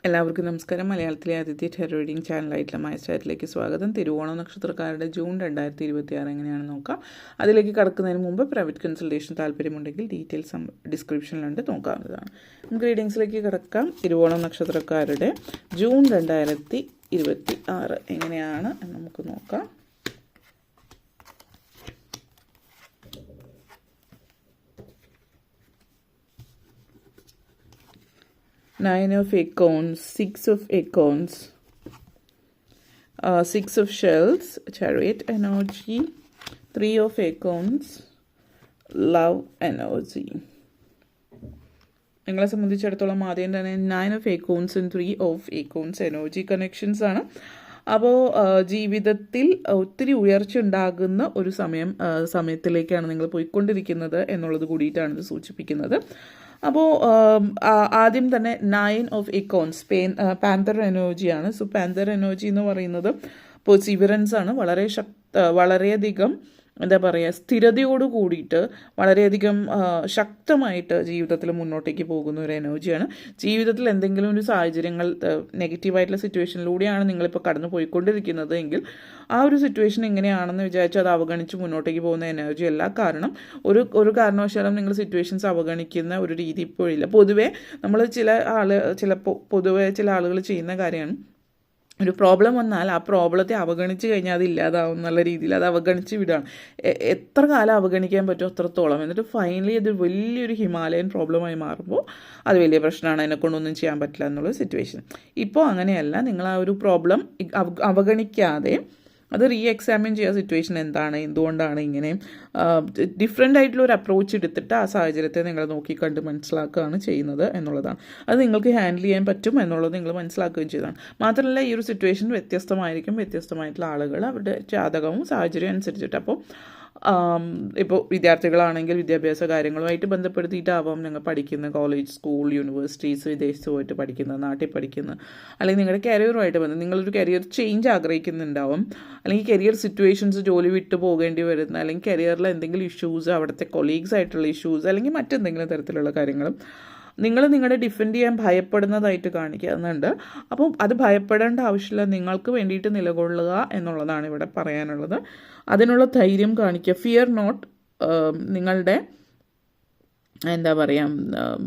എല്ലാവർക്കും നമസ്കാരം. മലയാളത്തിലെ ആദ്യത്തെ ടെറർ റീഡിംഗ് ചാനലായിട്ടുള്ള മൈസ്റ്റാറ്റിലേക്ക് സ്വാഗതം. തിരുവോണം നക്ഷത്രക്കാരുടെ ജൂൺ 2026 എങ്ങനെയാണെന്ന് നോക്കാം. അതിലേക്ക് കടക്കുന്നതിന് മുമ്പ് പ്രൈവറ്റ് കൺസൾട്ടേഷൻ താല്പര്യമുണ്ടെങ്കിൽ ഡീറ്റെയിൽസ് ഡിസ്ക്രിപ്ഷനിലുണ്ട്, നോക്കാവുന്നതാണ്. നമുക്ക് റീഡിങ്സിലേക്ക് കിടക്കാം. തിരുവോണം നക്ഷത്രക്കാരുടെ ജൂൺ 2026 എങ്ങനെയാണ് എന്ന് നമുക്ക് നോക്കാം. Nine of Acorns, Six of Acorns, Six of Shells, Chariot energy, Three of Acorns, Love energy. നിങ്ങളെ സംബന്ധിച്ചിടത്തോളം ആദ്യം തന്നെ 9 of Acorns and 3 of Acorns energy connections ആണ്. അപ്പോൾ ജീവിതത്തിൽ ഒത്തിരി ഉയർച്ച ഉണ്ടാകുന്ന ഒരു സമയത്തിലേക്കാണ് നിങ്ങൾ പോയിക്കൊണ്ടിരിക്കുന്നത് എന്നുള്ളത് കൂടിയിട്ടാണ് ഇത് സൂചിപ്പിക്കുന്നത്. അപ്പോൾ ആദ്യം തന്നെ 9 of Acorns പാന്തർ എനർജിയാണ്. സോ പാന്തർ എനർജി എന്ന് പറയുന്നത് പെർസീവറൻസ് ആണ്. വളരെയധികം എന്താ പറയുക, സ്ഥിരതയോട് കൂടിയിട്ട് വളരെയധികം ശക്തമായിട്ട് ജീവിതത്തിൽ മുന്നോട്ടേക്ക് പോകുന്ന ഒരു എനർജിയാണ്. ജീവിതത്തിൽ എന്തെങ്കിലും ഒരു സാഹചര്യങ്ങൾ നെഗറ്റീവായിട്ടുള്ള സിറ്റുവേഷനിലൂടെയാണ് നിങ്ങളിപ്പോൾ കടന്നു പോയിക്കൊണ്ടിരിക്കുന്നത് എങ്കിൽ ആ ഒരു സിറ്റുവേഷൻ എങ്ങനെയാണെന്ന് വിചാരിച്ച് അത് അവഗണിച്ച് മുന്നോട്ടേക്ക് പോകുന്ന എനർജി അല്ല. കാരണം ഒരു കാരണവശാലും നിങ്ങൾ സിറ്റുവേഷൻസ് അവഗണിക്കുന്ന ഒരു രീതി ഇപ്പോഴില്ല. പൊതുവേ ചില ആളുകൾ ചെയ്യുന്ന കാര്യമാണ്, ഒരു പ്രോബ്ലം വന്നാൽ ആ പ്രോബ്ലത്തെ അവഗണിച്ച് കഴിഞ്ഞാൽ അത് ഇല്ലാതാവും എന്നുള്ള രീതിയിൽ അത് അവഗണിച്ച് വിടുകയാണ്. എത്ര കാലം അവഗണിക്കാൻ പറ്റുമോ അത്രത്തോളം. എന്നിട്ട് ഫൈനലി അത് വലിയൊരു ഹിമാലയൻ പ്രോബ്ലമായി മാറുമ്പോൾ അത് വലിയ പ്രശ്നമാണ്, അതിനെക്കൊണ്ടൊന്നും ചെയ്യാൻ പറ്റില്ല എന്നുള്ള സിറ്റുവേഷൻ. ഇപ്പോൾ അങ്ങനെയല്ല. നിങ്ങൾ ആ ഒരു പ്രോബ്ലം അവഗണിക്കാതെ അത് എക്സാമിൻ ചെയ്യുക. സിറ്റുവേഷൻ എന്താണ്, എന്തുകൊണ്ടാണ് ഇങ്ങനെ ഡിഫറെൻ്റ് ആയിട്ടുള്ള ഒരു അപ്രോച്ച് എടുത്തിട്ട് ആ സാഹചര്യത്തെ നിങ്ങൾ നോക്കിക്കണ്ട് മനസ്സിലാക്കുകയാണ് ചെയ്യുന്നത് എന്നുള്ളതാണ്. അത് നിങ്ങൾക്ക് ഹാൻഡിൽ ചെയ്യാൻ പറ്റും എന്നുള്ളത് നിങ്ങൾ മനസ്സിലാക്കുകയും ചെയ്തതാണ്. മാത്രമല്ല ഈ ഒരു സിറ്റുവേഷൻ വ്യത്യസ്തമായിട്ടുള്ള ആളുകൾ അവരുടെ ജാതകവും സാഹചര്യവും അനുസരിച്ചിട്ട്. അപ്പോൾ ഇപ്പോൾ വിദ്യാർത്ഥികളാണെങ്കിൽ വിദ്യാഭ്യാസ കാര്യങ്ങളുമായിട്ട് ബന്ധപ്പെടുത്തിയിട്ടാവാം നിങ്ങൾ പഠിക്കുന്ന കോളേജ്, സ്കൂൾ, യൂണിവേഴ്സിറ്റീസ്, വിദേശത്ത് പോയിട്ട് പഠിക്കുന്നത്, നാട്ടിൽ പഠിക്കുന്നത്, അല്ലെങ്കിൽ നിങ്ങളുടെ കരിയറുമായിട്ട് നിങ്ങളൊരു കരിയർ ചേഞ്ച് ആഗ്രഹിക്കുന്നുണ്ടാവും, അല്ലെങ്കിൽ കരിയർ സിറ്റുവേഷൻസ്, ജോലി വിട്ടു പോകേണ്ടി വരുന്ന, അല്ലെങ്കിൽ കരിയറിൽ എന്തെങ്കിലും ഇഷ്യൂസ്, അവിടുത്തെ കൊളീഗ്സ് ആയിട്ടുള്ള ഇഷ്യൂസ്, അല്ലെങ്കിൽ മറ്റെന്തെങ്കിലും തരത്തിലുള്ള കാര്യങ്ങളും നിങ്ങളുടെ ഡിഫെൻഡ് ചെയ്യാൻ ഭയപ്പെടുന്നതായിട്ട് കാണിക്കുന്നുണ്ട്. അപ്പം അത് ഭയപ്പെടേണ്ട ആവശ്യമില്ല. നിങ്ങൾക്ക് വേണ്ടിയിട്ട് നിലകൊള്ളുക എന്നുള്ളതാണ് ഇവിടെ പറയാനുള്ളത്. അതിനുള്ള ധൈര്യം കാണിക്കുക. Fear not. നിങ്ങളുടെ എന്താ പറയുക,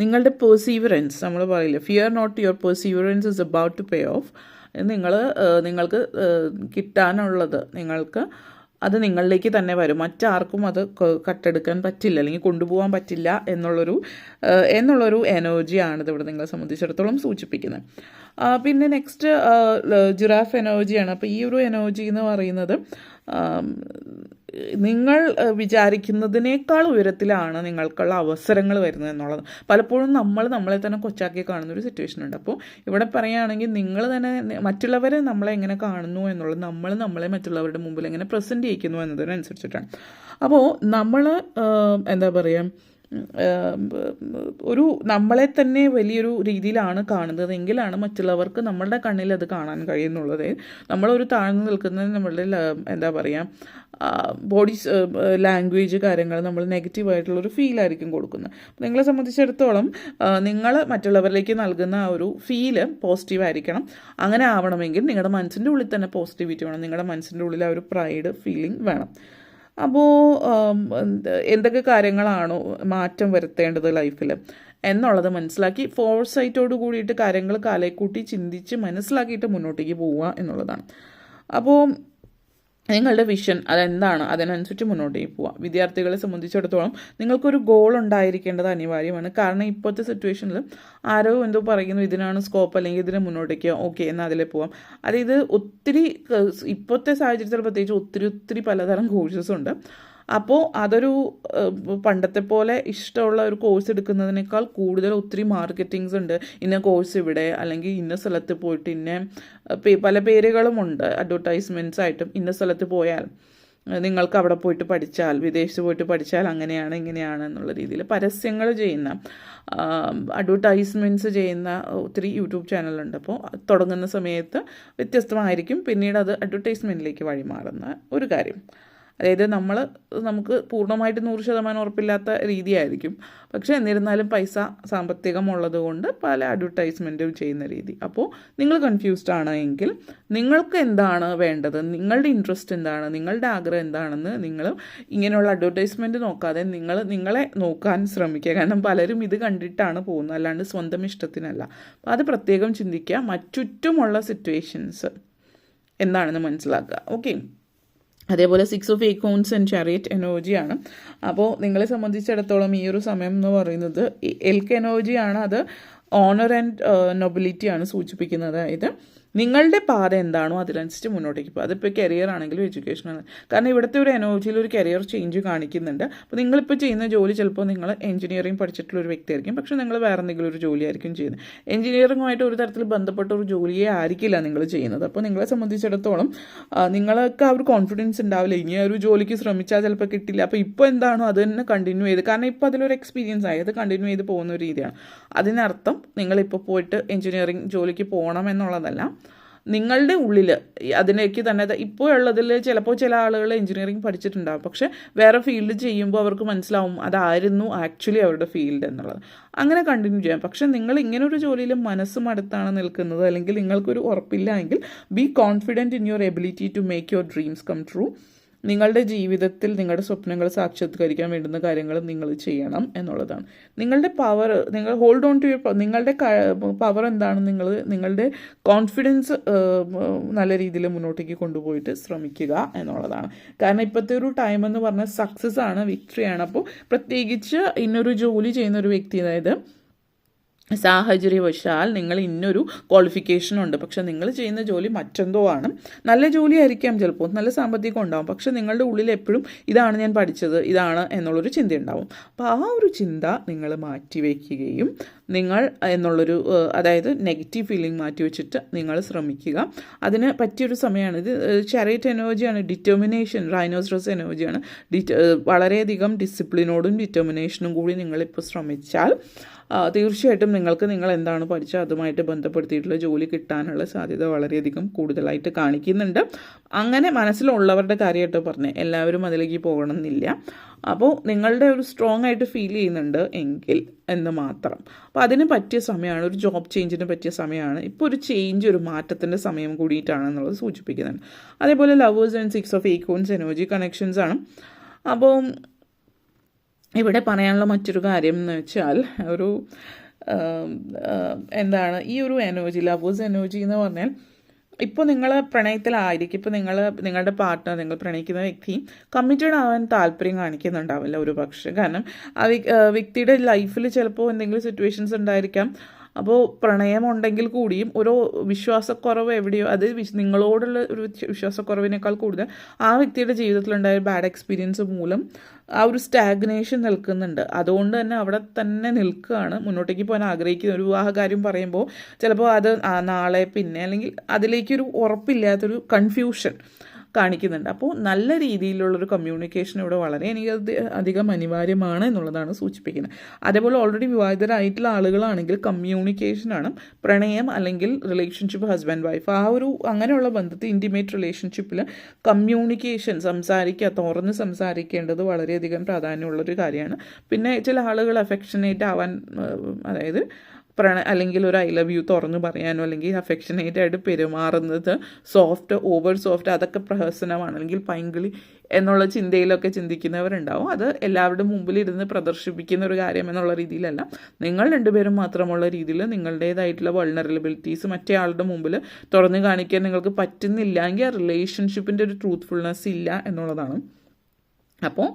നിങ്ങളുടെ പെർസീവറൻസ്, നമ്മൾ പറയില്ല, fear not, your perseverance is about to pay off. നിങ്ങൾക്ക് കിട്ടാനുള്ളത് അത് നിങ്ങളിലേക്ക് തന്നെ വരും. മറ്റാർക്കും അത് കട്ടെടുക്കാൻ പറ്റില്ല, അല്ലെങ്കിൽ കൊണ്ടുപോകാൻ പറ്റില്ല എന്നുള്ളൊരു എനർജിയാണ് ഇതിവിടെ നിങ്ങളെ സംബന്ധിച്ചിടത്തോളം സൂചിപ്പിക്കുന്നത്. പിന്നെ നെക്സ്റ്റ് ജിറാഫ് എനർജിയാണ്. അപ്പോൾ ഈ ഒരു എനർജി എന്ന് പറയുന്നത് നിങ്ങൾ വിചാരിക്കുന്നതിനേക്കാൾ ഉയരത്തിലാണ് നിങ്ങൾക്കുള്ള അവസരങ്ങൾ വരുന്നത് എന്നുള്ളത്. പലപ്പോഴും നമ്മളെ തന്നെ കൊച്ചാക്കി കാണുന്നൊരു സിറ്റുവേഷൻ ഉണ്ട്. അപ്പോൾ ഇവിടെ പറയുകയാണെങ്കിൽ നിങ്ങൾ തന്നെ മറ്റുള്ളവരെ നമ്മളെ എങ്ങനെ കാണുന്നു എന്നുള്ളത്, നമ്മളെ മറ്റുള്ളവരുടെ മുമ്പിൽ എങ്ങനെ പ്രസൻറ്റ് ചെയ്യിക്കുന്നു എന്നതിനനുസരിച്ചിട്ടാണ്. അപ്പോൾ നമ്മൾ എന്താ പറയുക, നമ്മളെ തന്നെ വലിയൊരു രീതിയിലാണ് കാണുന്നത് എങ്കിലാണ് മറ്റുള്ളവർക്ക് നമ്മളുടെ കണ്ണിൽ അത് കാണാൻ കഴിയുന്നുള്ളത്. നമ്മളൊരു താഴ്ന്നു നിൽക്കുന്നത് നമ്മളുടെ എന്താ പറയുക, ബോഡി ലാംഗ്വേജ് കാര്യങ്ങൾ നമ്മൾ നെഗറ്റീവായിട്ടുള്ളൊരു ഫീലായിരിക്കും കൊടുക്കുന്നത്. നിങ്ങളെ സംബന്ധിച്ചിടത്തോളം നിങ്ങൾ മറ്റുള്ളവരിലേക്ക് നൽകുന്ന ആ ഒരു ഫീല് പോസിറ്റീവായിരിക്കണം. അങ്ങനെ ആവണമെങ്കിൽ നിങ്ങളുടെ മനസ്സിൻ്റെ ഉള്ളിൽ തന്നെ പോസിറ്റിവിറ്റി വേണം. നിങ്ങളുടെ മനസ്സിൻ്റെ ഉള്ളിൽ ആ ഒരു പ്രൈഡ് ഫീലിംഗ് വേണം. അപ്പോൾ എന്തൊക്കെ കാര്യങ്ങളാണോ മാറ്റം വരുത്തേണ്ടത് ലൈഫിൽ എന്നുള്ളത് മനസ്സിലാക്കി ഫോർസൈറ്റോട് കൂടിയിട്ട് കാര്യങ്ങൾ കാലേക്കൂട്ടി ചിന്തിച്ച് മനസ്സിലാക്കിയിട്ട് മുന്നോട്ടേക്ക് പോവുക എന്നുള്ളതാണ്. അപ്പോൾ നിങ്ങളുടെ വിഷൻ അതെന്താണ്, അതിനനുസരിച്ച് മുന്നോട്ടേക്ക് പോവാം. വിദ്യാർത്ഥികളെ സംബന്ധിച്ചിടത്തോളം നിങ്ങൾക്കൊരു ഗോൾ ഉണ്ടായിരിക്കേണ്ടത് അനിവാര്യമാണ്. കാരണം ഇപ്പോഴത്തെ സിറ്റുവേഷനിൽ ആരോ എന്തോ പറയുന്നു, ഇതിനാണ് സ്കോപ്പ്, അല്ലെങ്കിൽ ഇതിന് മുന്നോട്ടേക്ക് ഓക്കെ എന്നാൽ അതിലേ പോവാം. അതായത് ഒത്തിരി ഇപ്പോഴത്തെ സാഹചര്യത്തിൽ പ്രത്യേകിച്ച് ഒത്തിരി പലതരം കോഴ്സസ് ഉണ്ട്. അപ്പോൾ അതൊരു പണ്ടത്തെ പോലെ ഇഷ്ടമുള്ള ഒരു കോഴ്സ് എടുക്കുന്നതിനേക്കാൾ കൂടുതൽ ഒത്തിരി മാർക്കറ്റിങ്സ് ഉണ്ട്. ഇന്ന കോഴ്സ് ഇവിടെ, അല്ലെങ്കിൽ ഇന്ന സ്ഥലത്ത് പോയിട്ട് പല പേരുകളുമുണ്ട് അഡ്വർടൈസ്മെൻറ്റ്സ് ആയിട്ടും. ഇന്ന സ്ഥലത്ത് പോയാൽ നിങ്ങൾക്ക് അവിടെ പോയിട്ട് പഠിച്ചാൽ, വിദേശത്ത് പോയിട്ട് പഠിച്ചാൽ അങ്ങനെയാണ് ഇങ്ങനെയാണ് എന്നുള്ള രീതിയിൽ പരസ്യങ്ങൾ ചെയ്യുന്ന, അഡ്വർടൈസ്മെൻറ്റ്സ് ചെയ്യുന്ന ഒത്തിരി യൂട്യൂബ് ചാനലുണ്ട്. അപ്പോൾ തുടങ്ങുന്ന സമയത്ത് വ്യത്യസ്തമായിരിക്കും, പിന്നീട് അത് അഡ്വർടൈസ്മെൻറ്റിലേക്ക് വഴിമാറുന്ന ഒരു കാര്യം. അതായത് നമുക്ക് പൂർണ്ണമായിട്ട് 100% ഉറപ്പില്ലാത്ത രീതിയായിരിക്കും. പക്ഷേ എന്നിരുന്നാലും പൈസ സാമ്പത്തികമുള്ളത് കൊണ്ട് പല അഡ്വർടൈസ്മെൻറ്റും ചെയ്യുന്ന രീതി. അപ്പോൾ നിങ്ങൾ കൺഫ്യൂസ്ഡ് ആണ് എങ്കിൽ നിങ്ങൾക്ക് എന്താണ് വേണ്ടത്, നിങ്ങളുടെ ഇൻട്രസ്റ്റ് എന്താണ്, നിങ്ങളുടെ ആഗ്രഹം എന്താണെന്ന് നിങ്ങൾ ഇങ്ങനെയുള്ള അഡ്വർടൈസ്മെൻറ്റ് നോക്കാതെ നിങ്ങളെ നോക്കാൻ ശ്രമിക്കുക. കാരണം പലരും ഇത് കണ്ടിട്ടാണ് പോകുന്നത്, അല്ലാണ്ട് സ്വന്തം ഇഷ്ടത്തിനല്ല. അപ്പോൾ അത് പ്രത്യേകം ചിന്തിക്കുക. ചുറ്റുമുള്ള സിറ്റുവേഷൻസ് എന്താണെന്ന് മനസ്സിലാക്കുക. ഓക്കെ. അതേപോലെ 6 ഓഫ് ഏക്കോൺസ് ആൻഡ് ചാരിയറ്റ് എനർജിയാണ്. അപ്പോൾ നിങ്ങളെ സംബന്ധിച്ചിടത്തോളം ഈ ഒരു സമയം എന്ന് പറയുന്നത് എൽക്ക് എനർജിയാണ്. അത് ഓണർ ആൻഡ് നൊബിലിറ്റിയാണ് സൂചിപ്പിക്കുന്നത്. അതായത് നിങ്ങളുടെ പാത എന്താണോ അതിനനുസരിച്ച് മുന്നോട്ടേക്ക് പോകുക. അതിപ്പോൾ കരിയർ ആണെങ്കിലും എഡ്യൂക്കേഷനാണ്. കാരണം ഇവിടുത്തെ ഒരു എനർജിയിൽ ഒരു കരിയർ ചേഞ്ച് കാണിക്കുന്നുണ്ട്. അപ്പോൾ നിങ്ങളിപ്പോൾ ചെയ്യുന്ന ജോലി ചിലപ്പോൾ നിങ്ങൾ എഞ്ചിനീയറിംഗ് പഠിച്ചിട്ടുള്ള ഒരു വ്യക്തിയായിരിക്കും, പക്ഷേ നിങ്ങൾ വേറെ എന്തെങ്കിലും ഒരു ജോലിയായിരിക്കും ചെയ്യുന്നത്. എഞ്ചിനീയറിംഗുമായിട്ട് ഒരു തരത്തിൽ ബന്ധപ്പെട്ട ഒരു ജോലിയെ ആയിരിക്കില്ല നിങ്ങൾ ചെയ്യുന്നത്. അപ്പോൾ നിങ്ങളെ സംബന്ധിച്ചിടത്തോളം നിങ്ങൾക്ക് ആ ഒരു കോൺഫിഡൻസ് ഉണ്ടാവില്ല. ഇനി ആ ഒരു ജോലിക്ക് ശ്രമിച്ചാൽ ചിലപ്പോൾ കിട്ടില്ല. അപ്പോൾ ഇപ്പോൾ എന്താണോ അത് തന്നെ കണ്ടിന്യൂ ചെയ്ത്, കാരണം ഇപ്പോൾ അതിലൊരു എക്സ്പീരിയൻസ് ആയി, അത് കണ്ടിന്യൂ ചെയ്ത് പോകുന്ന ഒരു രീതിയാണ്. അതിനർത്ഥം നിങ്ങളിപ്പോൾ പോയിട്ട് എഞ്ചിനീയറിംഗ് ജോലിക്ക് പോകണം എന്നുള്ളതല്ല. നിങ്ങളുടെ ഉള്ളിൽ അതിലേക്ക് തന്നെ ഇപ്പോൾ ഉള്ളതിൽ ചിലപ്പോൾ ചില ആളുകൾ എഞ്ചിനീയറിംഗ് പഠിച്ചിട്ടുണ്ടാകും, പക്ഷേ വേറെ ഫീൽഡ് ചെയ്യുമ്പോൾ അവർക്ക് മനസ്സിലാവും അതായിരുന്നു ആക്ച്വലി അവരുടെ ഫീൽഡ് എന്നുള്ളത്. അങ്ങനെ കണ്ടിന്യൂ ചെയ്യാം. പക്ഷേ നിങ്ങൾ ഇങ്ങനെ ഒരു ജോലിയിൽ മനസ്സും അടുത്താണ് നിൽക്കുന്നത്, അല്ലെങ്കിൽ നിങ്ങൾക്കൊരു ഉറപ്പില്ല എങ്കിൽ be confident in your ability to make your dreams come true. നിങ്ങളുടെ ജീവിതത്തിൽ നിങ്ങളുടെ സ്വപ്നങ്ങൾ സാക്ഷാത്കരിക്കാൻ വേണ്ടുന്ന കാര്യങ്ങൾ നിങ്ങൾ ചെയ്യണം എന്നുള്ളതാണ്. നിങ്ങളുടെ പവർ, നിങ്ങൾ ഹോൾഡ് ഓൺ ടു യുവർ നിങ്ങളുടെ പവർ എന്താണ്, നിങ്ങളുടെ കോൺഫിഡൻസ് നല്ല രീതിയിൽ മുന്നോട്ടേക്ക് കൊണ്ടുപോയിട്ട് ശ്രമിക്കുക എന്നുള്ളതാണ്. കാരണം ഇപ്പോഴത്തെ ഒരു ടൈം എന്ന് പറഞ്ഞാൽ സക്സസ് ആണ്, വിക്ടറിയാണ്. അപ്പോൾ പ്രത്യേകിച്ച് ഇന്നൊരു ജോലി ചെയ്യുന്ന ഒരു വ്യക്തി, അതായത് സാഹചര്യവശാൽ നിങ്ങൾ ഇന്നൊരു ക്വാളിഫിക്കേഷനുണ്ട്, പക്ഷെ നിങ്ങൾ ചെയ്യുന്ന ജോലി മറ്റെന്തോ ആണ്. നല്ല ജോലി ആയിരിക്കാം, ചിലപ്പോൾ നല്ല സാമ്പത്തികം ഉണ്ടാവും, പക്ഷെ നിങ്ങളുടെ ഉള്ളിൽ എപ്പോഴും ഇതാണ് ഞാൻ പഠിച്ചത്, ഇതാണ് എന്നുള്ളൊരു ചിന്ത ഉണ്ടാവും. അപ്പോൾ ആ ഒരു ചിന്ത നിങ്ങൾ മാറ്റിവെക്കുകയും നിങ്ങൾ എന്നുള്ളൊരു അതായത് നെഗറ്റീവ് ഫീലിംഗ് മാറ്റി വെച്ചിട്ട് നിങ്ങൾ ശ്രമിക്കുക. അതിന് പറ്റിയൊരു സമയമാണ് ഇത്. ചാരിയറ്റ് എനർജിയാണ്, ഡിറ്റർമിനേഷൻ, റൈനോസറസ് എനർജിയാണ്. വളരെയധികം ഡിസിപ്ലിനോടും ഡിറ്റർമിനേഷനും കൂടി നിങ്ങളിപ്പോൾ ശ്രമിച്ചാൽ തീർച്ചയായിട്ടും നിങ്ങൾ എന്താണ് പഠിച്ചത് അതുമായിട്ട് ബന്ധപ്പെടുത്തിയിട്ടുള്ള ജോലി കിട്ടാനുള്ള സാധ്യത വളരെയധികം കൂടുതലായിട്ട് കാണിക്കുന്നുണ്ട്. അങ്ങനെ മനസ്സിലുള്ളവരുടെ കാര്യമായിട്ട് പറഞ്ഞേ, എല്ലാവരും അതിലേക്ക് പോകണമെന്നില്ല. അപ്പോൾ നിങ്ങളുടെ ഒരു സ്ട്രോങ് ആയിട്ട് ഫീൽ ചെയ്യുന്നുണ്ട് എങ്കിൽ എന്ന് മാത്രം. അപ്പോൾ അതിന് പറ്റിയ സമയമാണ്, ഒരു ജോബ് ചേഞ്ചിന് പറ്റിയ സമയമാണ്. ഇപ്പോൾ ഒരു ചേഞ്ച്, ഒരു മാറ്റത്തിൻ്റെ സമയം കൂടിയിട്ടാണെന്നുള്ളത് സൂചിപ്പിക്കുന്നുണ്ട്. അതേപോലെ lovers and 6 of acorns energy connections ആണ്. അപ്പോൾ ഇവിടെ പറയാനുള്ള മറ്റൊരു കാര്യം എന്ന് വെച്ചാൽ എന്താണ് ഈ ഒരു എനർജി, ലവേഴ്സ് എനർജി എന്ന് പറഞ്ഞാൽ ഇപ്പോൾ നിങ്ങൾ പ്രണയത്തിലായിരിക്കും. ഇപ്പോൾ നിങ്ങളുടെ പാർട്ട്ണർ, നിങ്ങൾ പ്രണയിക്കുന്ന വ്യക്തി കമ്മിറ്റഡ് ആവാൻ താല്പര്യം കാണിക്കുന്നുണ്ടാവില്ല ഒരു പക്ഷേ. കാരണം ആ വ്യക്തിയുടെ ലൈഫിൽ ചിലപ്പോൾ എന്തെങ്കിലും സിറ്റുവേഷൻസ് ഉണ്ടായിരിക്കാം. അപ്പോൾ പ്രണയമുണ്ടെങ്കിൽ കൂടിയും ഒരു വിശ്വാസക്കുറവ് എവിടെയോ, അത് നിങ്ങളോടുള്ള ഒരു വിശ്വാസക്കുറവിനേക്കാൾ കൂടുതൽ ആ വ്യക്തിയുടെ ജീവിതത്തിലുണ്ടായ ബാഡ് എക്സ്പീരിയൻസ് മൂലം ആ ഒരു സ്റ്റാഗ്നേഷൻ നിൽക്കുന്നുണ്ട്. അതുകൊണ്ട് തന്നെ അവിടെ തന്നെ നിൽക്കുകയാണ്, മുന്നോട്ടേക്ക് പോകാൻ ആഗ്രഹിക്കുന്ന ഒരു വിവാഹകാര്യം പറയുമ്പോൾ ചിലപ്പോൾ അത് നാളെ പിന്നെ, അല്ലെങ്കിൽ അതിലേക്കൊരു ഉറപ്പില്ലാത്തൊരു കൺഫ്യൂഷൻ കാണിക്കുന്നുണ്ട്. അപ്പോൾ നല്ല രീതിയിലുള്ളൊരു കമ്മ്യൂണിക്കേഷൻ ഇവിടെ വളരെ അധികം അനിവാര്യമാണ് എന്നുള്ളതാണ് സൂചിപ്പിക്കുന്നത്. അതേപോലെ ഓൾറെഡി വിവാഹിതരായിട്ടുള്ള ആളുകളാണെങ്കിൽ കമ്മ്യൂണിക്കേഷനാണ്. പ്രണയം അല്ലെങ്കിൽ റിലേഷൻഷിപ്പ്, ഹസ്ബൻഡ് വൈഫ്, ആ ഒരു അങ്ങനെയുള്ള ബന്ധത്തിൽ, ഇൻറ്റിമേറ്റ് റിലേഷൻഷിപ്പിൽ കമ്മ്യൂണിക്കേഷൻ, തുറന്ന് സംസാരിക്കേണ്ടത് വളരെയധികം പ്രാധാന്യമുള്ളൊരു കാര്യമാണ്. പിന്നെ ചില ആളുകൾ അഫെക്ഷനേറ്റ് ആവാൻ, അതായത് അല്ലെങ്കിൽ ഒരു ഐ ലവ് യു തുറന്ന് പറയാനോ അല്ലെങ്കിൽ അഫെക്ഷനേറ്റ് ആയിട്ട് പെരുമാറുന്നത് ഓവർ സോഫ്റ്റ്, അതൊക്കെ പ്രഹസനമാണ്, അല്ലെങ്കിൽ പൈങ്കിളി എന്നുള്ള ചിന്തയിലൊക്കെ ചിന്തിക്കുന്നവരുണ്ടാവും. അത് എല്ലാവരുടെ മുമ്പിലിരുന്ന് പ്രദർശിപ്പിക്കുന്ന ഒരു കാര്യം എന്നുള്ള രീതിയിലല്ല, നിങ്ങൾ രണ്ടുപേരും മാത്രമുള്ള രീതിയിൽ നിങ്ങളുടേതായിട്ടുള്ള വൾണറബിലിറ്റീസ് മറ്റേ ആളുടെ മുമ്പിൽ തുറന്ന് കാണിക്കാൻ നിങ്ങൾക്ക് പറ്റുന്നില്ല എങ്കിൽ ആ റിലേഷൻഷിപ്പിൻ്റെ ഒരു ട്രൂത്ത്ഫുൾനെസ് ഇല്ല എന്നുള്ളതാണ്. അപ്പോൾ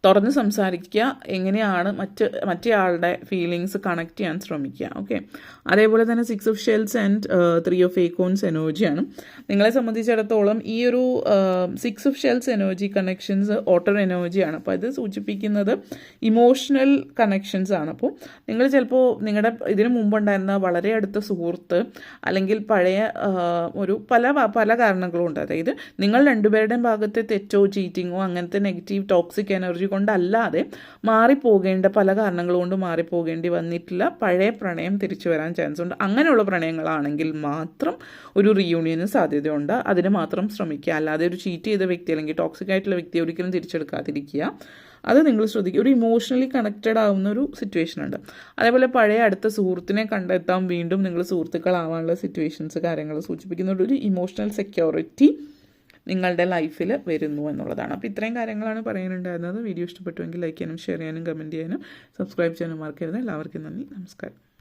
തുറന്ന് സംസാരിക്കുക, എങ്ങനെയാണ് മറ്റേ ആളുടെ ഫീലിങ്സ് കണക്ട് ചെയ്യാൻ ശ്രമിക്കുക. ഓക്കെ. അതേപോലെ തന്നെ 6 ഓഫ് ഷെൽസ് ആൻഡ് 3 ഓഫ് ഏക്കോൺസ് എനർജിയാണ്. നിങ്ങളെ സംബന്ധിച്ചിടത്തോളം ഈ ഒരു 6 ഓഫ് ഷെൽസ് എനർജി കണക്ഷൻസ് ഓട്ടർ എനർജിയാണ്. അപ്പോൾ ഇത് സൂചിപ്പിക്കുന്നത് ഇമോഷണൽ കണക്ഷൻസ് ആണ്. അപ്പോൾ നിങ്ങൾ ചിലപ്പോൾ നിങ്ങളുടെ ഇതിനു മുമ്പുണ്ടായിരുന്ന വളരെ അടുത്ത സുഹൃത്ത്, അല്ലെങ്കിൽ പഴയ ഒരു പല കാരണങ്ങളും ഉണ്ട്. അതായത് നിങ്ങൾ രണ്ടുപേരുടെയും ഭാഗത്തെ തെറ്റോ ചീറ്റിങ്ങോ അങ്ങനത്തെ നെഗറ്റീവ് ടോക്സിക് എനർജി കൊണ്ടല്ലാതെ മാറിപ്പോകേണ്ട പല കാരണങ്ങൾ കൊണ്ട് മാറിപ്പോകേണ്ടി വന്നിട്ടില്ല പഴയ പ്രണയം തിരിച്ചു വരാൻ ചാൻസ് ഉണ്ട്. അങ്ങനെയുള്ള പ്രണയങ്ങളാണെങ്കിൽ മാത്രം ഒരു റീയൂണിയന് സാധ്യതയുണ്ട്. അതിന് മാത്രം ശ്രമിക്കുക. അല്ലാതെ ഒരു ചീറ്റ് ചെയ്ത വ്യക്തി അല്ലെങ്കിൽ ടോക്സിക് ആയിട്ടുള്ള വ്യക്തിയെ ഒരിക്കലും തിരിച്ചെടുക്കാതിരിക്കുക. അത് നിങ്ങൾ ശ്രദ്ധിക്കുക. ഒരു ഇമോഷണലി കണക്റ്റഡ് ആവുന്ന ഒരു സിറ്റുവേഷൻ ഉണ്ട്. അതേപോലെ പഴയ അടുത്ത സുഹൃത്തിനെ കണ്ടെത്താൻ വീണ്ടും നിങ്ങൾ സുഹൃത്തുക്കളാവാനുള്ള സിറ്റുവേഷൻസ് കാര്യങ്ങൾ സൂചിപ്പിക്കുന്ന ഒരു ഇമോഷണൽ സെക്യൂരിറ്റി നിങ്ങളുടെ ലൈഫിൽ വരുന്നു എന്നുള്ളതാണ്. അപ്പോൾ ഇത്രയും കാര്യങ്ങളാണ് പറയാനുണ്ടായിരുന്നത്. വീഡിയോ ഇഷ്ടപ്പെട്ടുവെങ്കിൽ ലൈക്ക് ചെയ്യാനും ഷെയർ ചെയ്യാനും കമൻറ്റ് ചെയ്യാനും സബ്സ്ക്രൈബ് ചെയ്യാനും മറക്കരുത്. എല്ലാവർക്കും നന്ദി, നമസ്കാരം.